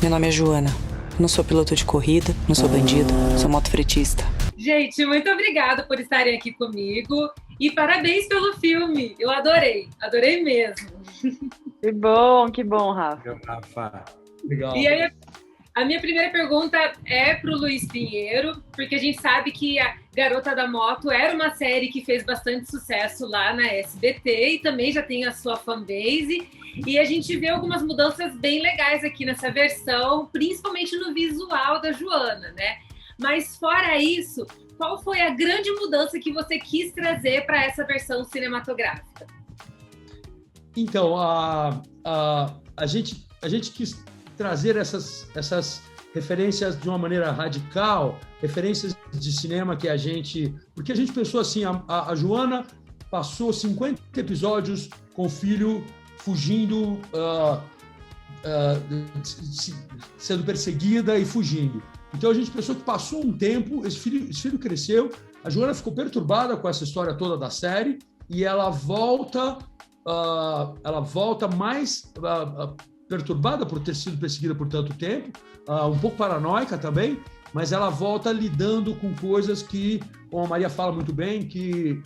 Meu nome é Joana. Não sou piloto de corrida, não sou bandido, sou motofretista. Gente, muito obrigada por estarem aqui comigo e parabéns pelo filme. Eu adorei mesmo. Que bom, Rafa. Legal, Rafa. Legal. E aí, a minha primeira pergunta é para o Luiz Pinheiro, porque a gente sabe que a Garota da Moto era uma série que fez bastante sucesso lá na SBT e também já tem a sua fanbase. E a gente vê algumas mudanças bem legais aqui nessa versão, principalmente no visual da Joana, né? Mas fora isso, qual foi a grande mudança que você quis trazer para essa versão cinematográfica? Então, a gente quis trazer essas referências de uma maneira radical, referências de cinema que a gente... Porque a gente pensou assim, a Joana passou 50 episódios com o filho fugindo, sendo perseguida e fugindo. Então a gente pensou que passou um tempo, esse filho cresceu, a Joana ficou perturbada com essa história toda da série e ela volta mais perturbada por ter sido perseguida por tanto tempo, um pouco paranoica também, mas ela volta lidando com coisas que, como a Maria fala muito bem, que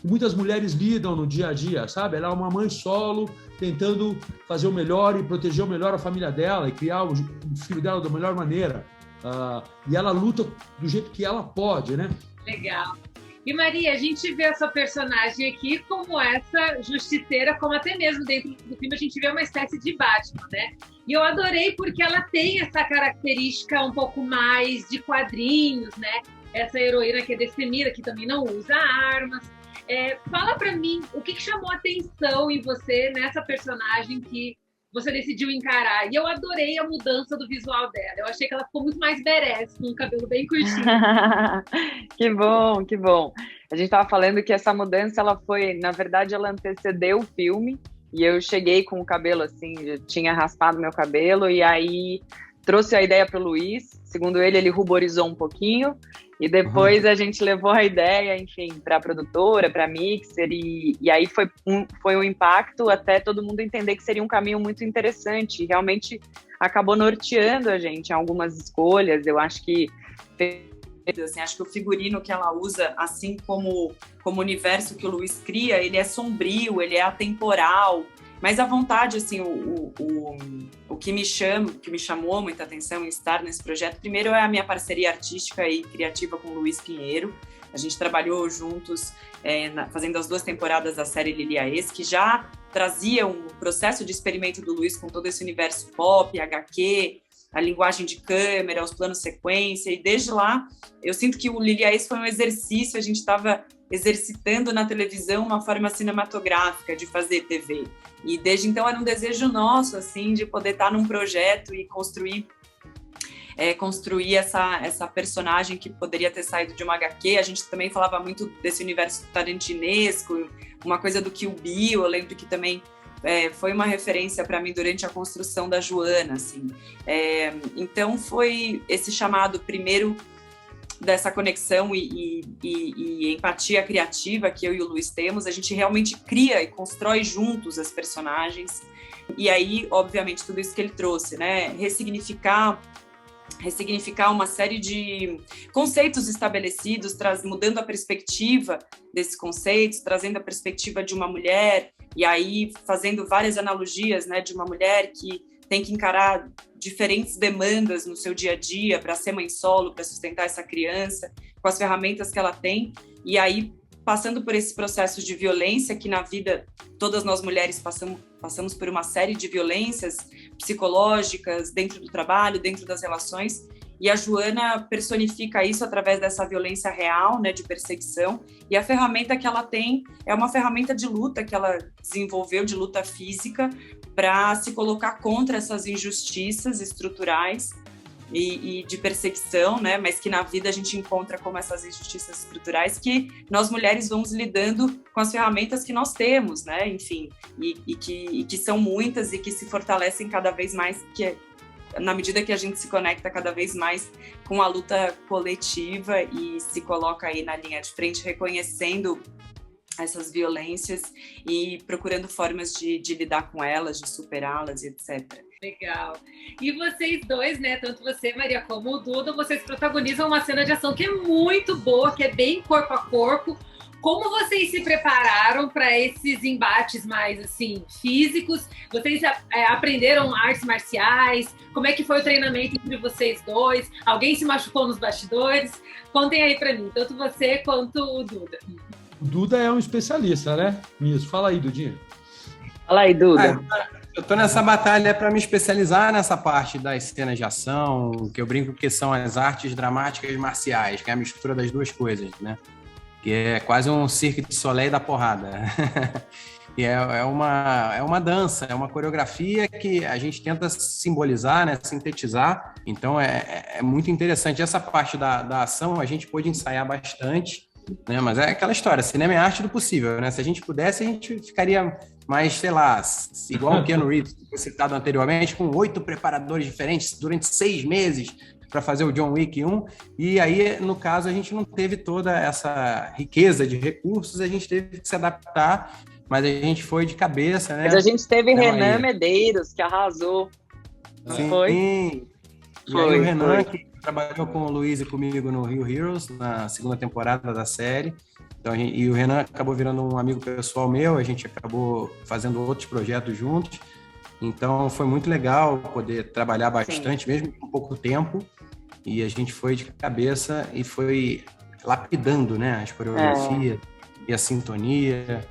muitas mulheres lidam no dia a dia, sabe? Ela é uma mãe solo, tentando fazer o melhor e proteger o melhor a família dela e criar o filho dela da melhor maneira. E ela luta do jeito que ela pode, né? Legal. E Maria, a gente vê essa personagem aqui como essa justiceira, como até mesmo dentro do filme a gente vê uma espécie de Batman, né? E eu adorei porque ela tem essa característica um pouco mais de quadrinhos, né? Essa heroína que é destemida, que também não usa armas. Fala pra mim, o que chamou a atenção em você nessa personagem que você decidiu encarar? E eu adorei a mudança do visual dela. Eu achei que ela ficou muito mais badass, com o cabelo bem curtinho. Que bom. A gente estava falando que essa mudança, na verdade, ela antecedeu o filme. E eu cheguei com o cabelo assim, já tinha raspado meu cabelo. E aí trouxe a ideia para o Luiz. Segundo ele ruborizou um pouquinho. E depois a gente levou a ideia, enfim, para a produtora, para a Mixer, e aí foi um impacto até todo mundo entender que seria um caminho muito interessante. E realmente acabou norteando a gente em algumas escolhas. Eu acho que acho que o figurino que ela usa, assim como o universo que o Luiz cria, ele é sombrio, ele é atemporal. Mas a vontade, assim, o que me chamou muita atenção em estar nesse projeto, primeiro é a minha parceria artística e criativa com o Luiz Pinheiro. A gente trabalhou juntos fazendo as 2 temporadas da série Lilia Ex, que já trazia um processo de experimento do Luiz com todo esse universo pop, HQ, a linguagem de câmera, os planos sequência, e desde lá eu sinto que o Lilia Ex foi um exercício, a gente estava exercitando na televisão uma forma cinematográfica de fazer TV. E desde então era um desejo nosso, assim, de poder estar num projeto e construir essa personagem que poderia ter saído de uma HQ. A gente também falava muito desse universo tarantinesco, uma coisa do Kill Bill, eu lembro que também foi uma referência para mim durante a construção da Joana, assim. Então foi esse chamado primeiro dessa conexão e empatia criativa que eu e o Luiz temos, a gente realmente cria e constrói juntos as personagens, e aí, obviamente, tudo isso que ele trouxe, né, ressignificar uma série de conceitos estabelecidos, mudando a perspectiva desses conceitos, trazendo a perspectiva de uma mulher, e aí fazendo várias analogias, né, de uma mulher que tem que encarar diferentes demandas no seu dia a dia para ser mãe solo, para sustentar essa criança, com as ferramentas que ela tem, e aí passando por esse processo de violência que na vida todas nós mulheres passamos por uma série de violências psicológicas dentro do trabalho, dentro das relações, e a Joana personifica isso através dessa violência real, né, de perseguição, e a ferramenta que ela tem é uma ferramenta de luta que ela desenvolveu, de luta física, para se colocar contra essas injustiças estruturais e de perseguição, né? Mas que na vida a gente encontra como essas injustiças estruturais que nós mulheres vamos lidando com as ferramentas que nós temos, né? Enfim, e que são muitas e que se fortalecem cada vez mais, na medida que a gente se conecta cada vez mais com a luta coletiva e se coloca aí na linha de frente, reconhecendo essas violências e procurando formas de lidar com elas, de superá-las, etc. Legal. E vocês dois, né? Tanto você, Maria, como o Duda, vocês protagonizam uma cena de ação que é muito boa, que é bem corpo a corpo. Como vocês se prepararam para esses embates mais, assim, físicos? Vocês aprenderam artes marciais? Como é que foi o treinamento entre vocês dois? Alguém se machucou nos bastidores? Contem aí para mim, tanto você quanto o Duda. O Duda é um especialista, né? Nisso. Fala aí, Dudinha. Fala aí, Duda. Eu tô nessa batalha para me especializar nessa parte das cenas de ação, que eu brinco que são as artes dramáticas marciais, que é a mistura das duas coisas, né? Que é quase um Cirque du Soleil da porrada. E é uma dança, é uma coreografia que a gente tenta simbolizar, né, sintetizar. Então é muito interessante. Essa parte da ação a gente pôde ensaiar bastante, né? Mas é aquela história, cinema é arte do possível, né? Se a gente pudesse, a gente ficaria mais, sei lá, igual o Keanu Reeves, que foi citado anteriormente, com 8 preparadores diferentes durante 6 meses, para fazer o John Wick 1, e aí, no caso, a gente não teve toda essa riqueza de recursos, a gente teve que se adaptar, mas a gente foi de cabeça, né? Mas a gente teve Então, Renan aí... Medeiros, que arrasou. Não Sim, foi? E aí o Renan, que trabalhou com o Luiz e comigo no Rio Heroes, na segunda temporada da série. Então, e o Renan acabou virando um amigo pessoal meu, a gente acabou fazendo outros projetos juntos. Então, foi muito legal poder trabalhar bastante, Sim. mesmo com pouco tempo. E a gente foi de cabeça e foi lapidando, né, as coreografias e a sintonia.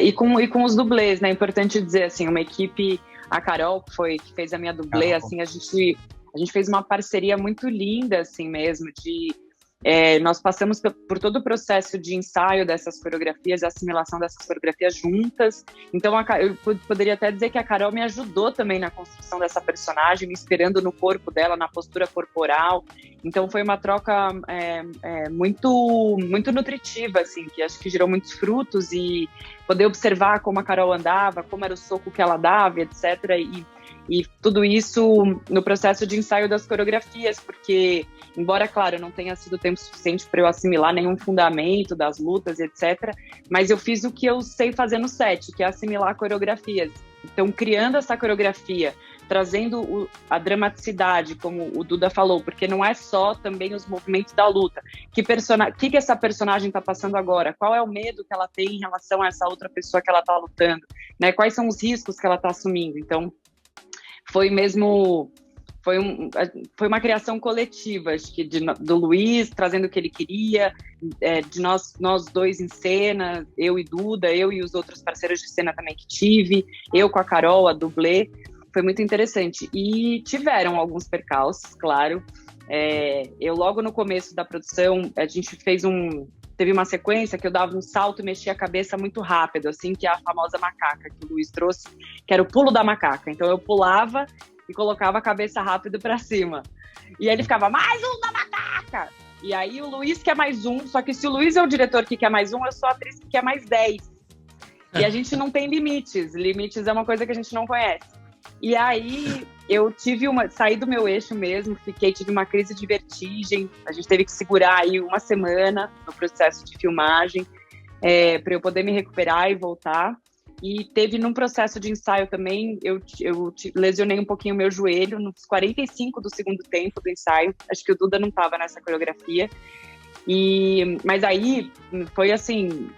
E com os dublês, né? É importante dizer, assim, uma equipe, a Carol, que fez a minha dublê, assim, a gente fez uma parceria muito linda, assim mesmo, nós passamos por todo o processo de ensaio dessas coreografias, assimilação dessas coreografias juntas. Então, eu poderia até dizer que a Carol me ajudou também na construção dessa personagem, me inspirando no corpo dela, na postura corporal. Então, foi uma troca muito, muito nutritiva, assim, que acho que gerou muitos frutos, e poder observar como a Carol andava, como era o soco que ela dava, etc. E tudo isso no processo de ensaio das coreografias, porque, embora, claro, não tenha sido tempo suficiente para eu assimilar nenhum fundamento das lutas, etc., mas eu fiz o que eu sei fazer no set, que é assimilar coreografias. Então, criando essa coreografia, trazendo a dramaticidade, como o Duda falou, porque não é só também os movimentos da luta. Que essa personagem está passando agora? Qual é o medo que ela tem em relação a essa outra pessoa que ela está lutando? Né? Quais são os riscos que ela está assumindo? Então, foi uma criação coletiva, acho que do Luiz trazendo o que ele queria, de nós dois em cena, eu e Duda, eu e os outros parceiros de cena também que tive, eu com a Carol, a dublê. Foi muito interessante. E tiveram alguns percalços, claro. Eu logo no começo da produção, a gente teve uma sequência que eu dava um salto e mexia a cabeça muito rápido, assim, que é a famosa macaca que o Luiz trouxe, que era o pulo da macaca. Então eu pulava e colocava a cabeça rápido para cima. E aí ele ficava, mais um da macaca! E aí o Luiz quer mais um, só que se o Luiz é o diretor que quer mais um, eu sou a atriz que quer mais 10. E a gente não tem limites. Limites é uma coisa que a gente não conhece. E aí eu saí do meu eixo mesmo, tive uma crise de vertigem, a gente teve que segurar aí uma semana no processo de filmagem, para eu poder me recuperar e voltar. E teve num processo de ensaio também, eu lesionei um pouquinho o meu joelho, nos 45 do segundo tempo do ensaio, acho que o Duda não estava nessa coreografia. Mas aí foi assim,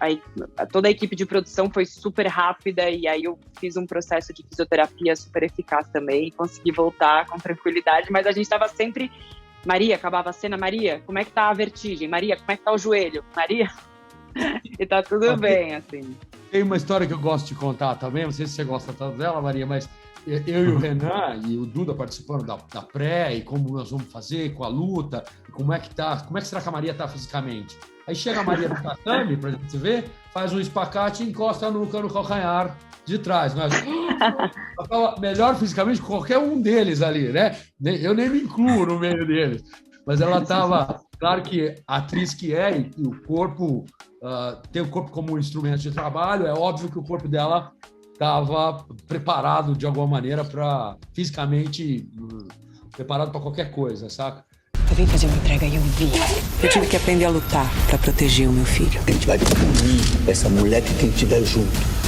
toda a equipe de produção foi super rápida, e aí eu fiz um processo de fisioterapia super eficaz também, consegui voltar com tranquilidade, mas a gente estava sempre, Maria, acabava a cena, Maria, como é que tá a vertigem? Maria, como é que tá o joelho? Maria? E tá tudo bem, assim. Tem uma história que eu gosto de contar também, não sei se você gosta tanto dela, Maria, mas eu e o Renan e o Duda participando da pré, e como nós vamos fazer com a luta, como é que será que a Maria tá fisicamente? Aí chega a Maria do tatame, pra gente ver, faz um espacate e encosta a nuca no calcanhar de trás. Mas ela tava melhor fisicamente que qualquer um deles ali, né? Eu nem me incluo no meio deles. Mas ela estava, claro que a atriz que e o corpo, tem o corpo como um instrumento de trabalho, é óbvio que o corpo dela estava preparado de alguma maneira fisicamente preparado para qualquer coisa, saca? Eu vim fazer uma entrega e eu vi. Eu tive que aprender a lutar para proteger o meu filho. A gente vai punir essa mulher que tem que te dar junto.